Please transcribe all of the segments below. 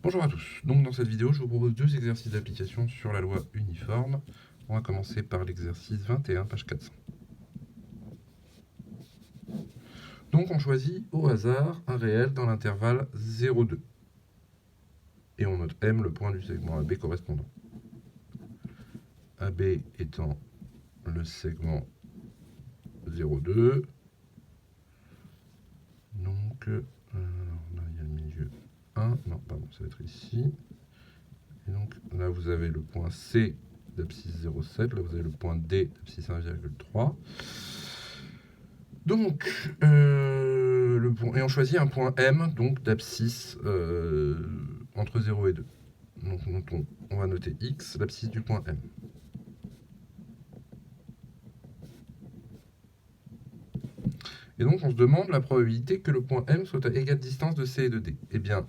Bonjour à tous, donc dans cette vidéo je vous propose deux exercices d'application sur la loi uniforme. On va commencer par l'exercice 21, page 400. Donc on choisit au hasard un réel dans l'intervalle 0,2. Et on note M le point du segment AB correspondant. AB étant le segment 0,2. Donc, là il y a le milieu 1, non pardon, ça va être ici. Et donc là vous avez le point C d'abscisse 0,7, là vous avez le point D d'abscisse 1,3. Donc, et on choisit un point M, donc d'abscisse entre 0 et 2. Donc on va noter X, l'abscisse du point M. Et donc on se demande la probabilité que le point M soit à égale distance de C et de D. Eh bien,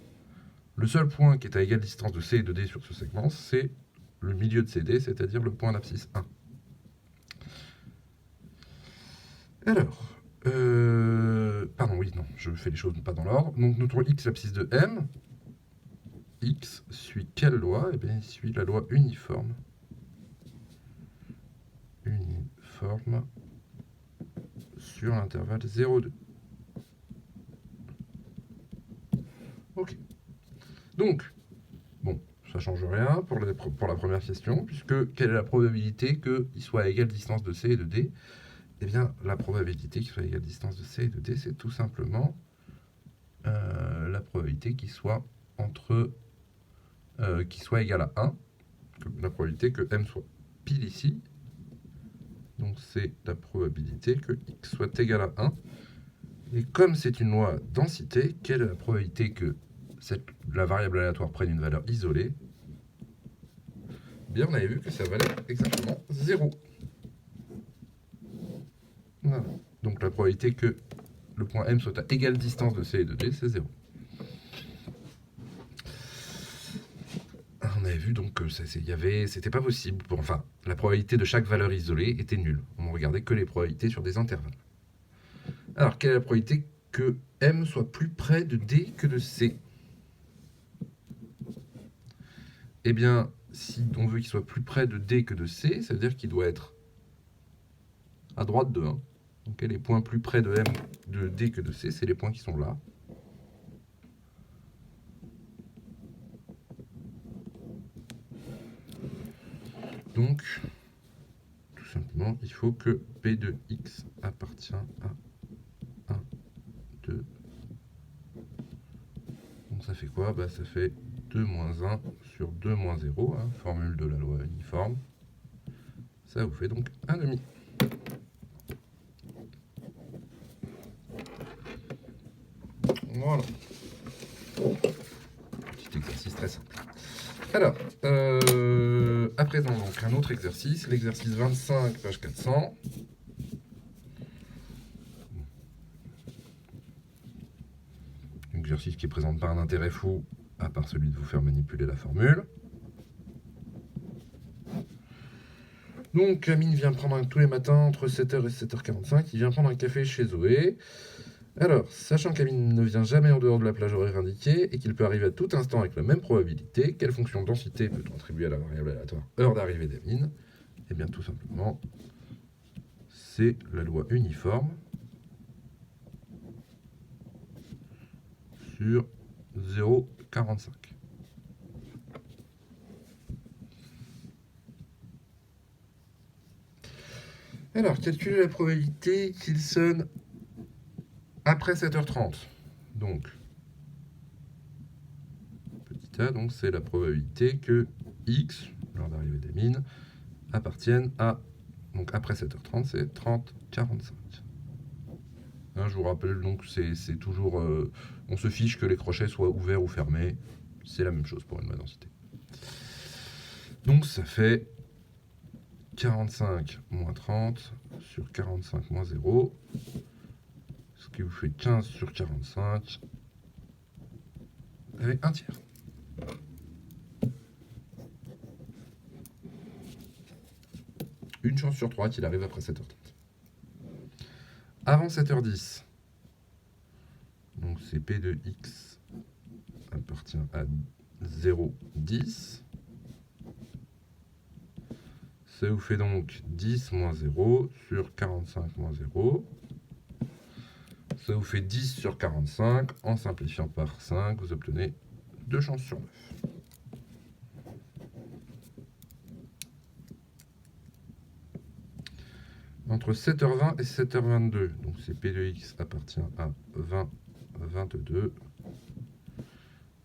le seul point qui est à égale distance de C et de D sur ce segment, c'est le milieu de CD, c'est-à-dire le point d'abscisse 1. Alors, pardon, oui, non, je fais les choses pas dans l'ordre. Donc notre X, l'abscisse de M, X suit quelle loi? Eh bien, il suit la loi uniforme. Uniforme sur l'intervalle 0,2. Ok. Donc, bon, ça change rien pour la première question, puisque quelle est la probabilité qu'il soit à égale distance de C et de D? Eh bien, la probabilité qu'il soit à égale distance de C et de D, c'est tout simplement la probabilité qu'il soit égal à 1, la probabilité que M soit pile ici. Donc c'est la probabilité que x soit égal à 1. Et comme c'est une loi densité, quelle est la probabilité que la variable aléatoire prenne une valeur isolée? Bien, on avait vu que ça valait exactement 0. Voilà. Donc la probabilité que le point M soit à égale distance de C et de D, c'est 0. On avait vu donc que c'était pas possible. Enfin, la probabilité de chaque valeur isolée était nulle. On regardait que les probabilités sur des intervalles. Alors, quelle est la probabilité que M soit plus près de D que de C? Eh bien, si on veut qu'il soit plus près de D que de C, ça veut dire qu'il doit être à droite de 1. Donc les points plus près de M de D que de C, c'est les points qui sont là. Donc, tout simplement, il faut que P de X appartient à 1, 2. Donc ça fait quoi? Ça fait 2 moins 1 sur 2 moins 0, hein, formule de la loi uniforme. Ça vous fait donc 1,5. Voilà. Petit exercice très simple. Alors, à présent, donc, un autre exercice, l'exercice 25, page 400. Un exercice qui ne présente pas un intérêt fou, à part celui de vous faire manipuler la formule. Donc, Amine vient prendre tous les matins entre 7h et 7h45, il vient prendre un café chez Zoé. Alors, sachant qu'Amine ne vient jamais en dehors de la plage horaire indiquée et qu'il peut arriver à tout instant avec la même probabilité, quelle fonction densité peut-on attribuer à la variable aléatoire heure d'arrivée d'Amine? Eh bien, tout simplement, c'est la loi uniforme sur 0,45. Alors, calculer la probabilité qu'il sonne après 7h30. Donc, petit a, donc c'est la probabilité que x, l'heure d'arrivée d'Amine, appartienne à, donc après 7h30, c'est 30,45. Hein, je vous rappelle, donc c'est toujours, on se fiche que les crochets soient ouverts ou fermés. C'est la même chose pour une loi densité. Donc ça fait 45 moins 30 sur 45 moins 0, ce qui vous fait 15 sur 45, avec un tiers. Une chance sur 3 qu'il arrive après 7h30. Avant 7h10, donc c'est P de X appartient à 0, 10. Ça vous fait donc 10 moins 0 sur 45 moins 0. Ça vous fait 10 sur 45. En simplifiant par 5, vous obtenez 2 chances sur 9. Entre 7h20 et 7h22, donc c'est P de x appartient à 20, 22.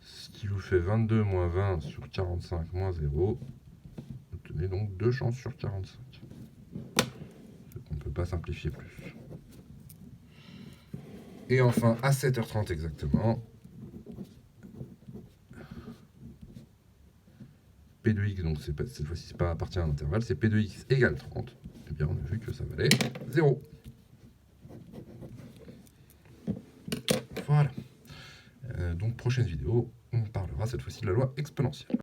Ce qui vous fait 22 moins 20 sur 45 moins 0. Vous obtenez donc 2 chances sur 45. On ne peut pas simplifier plus. Et enfin, à 7h30 exactement, P de x, donc cette fois-ci, c'est pas appartient à un intervalle, c'est P de x égale 30. Eh bien, on a vu que ça valait 0. Voilà. Donc, prochaine vidéo, on parlera cette fois-ci de la loi exponentielle.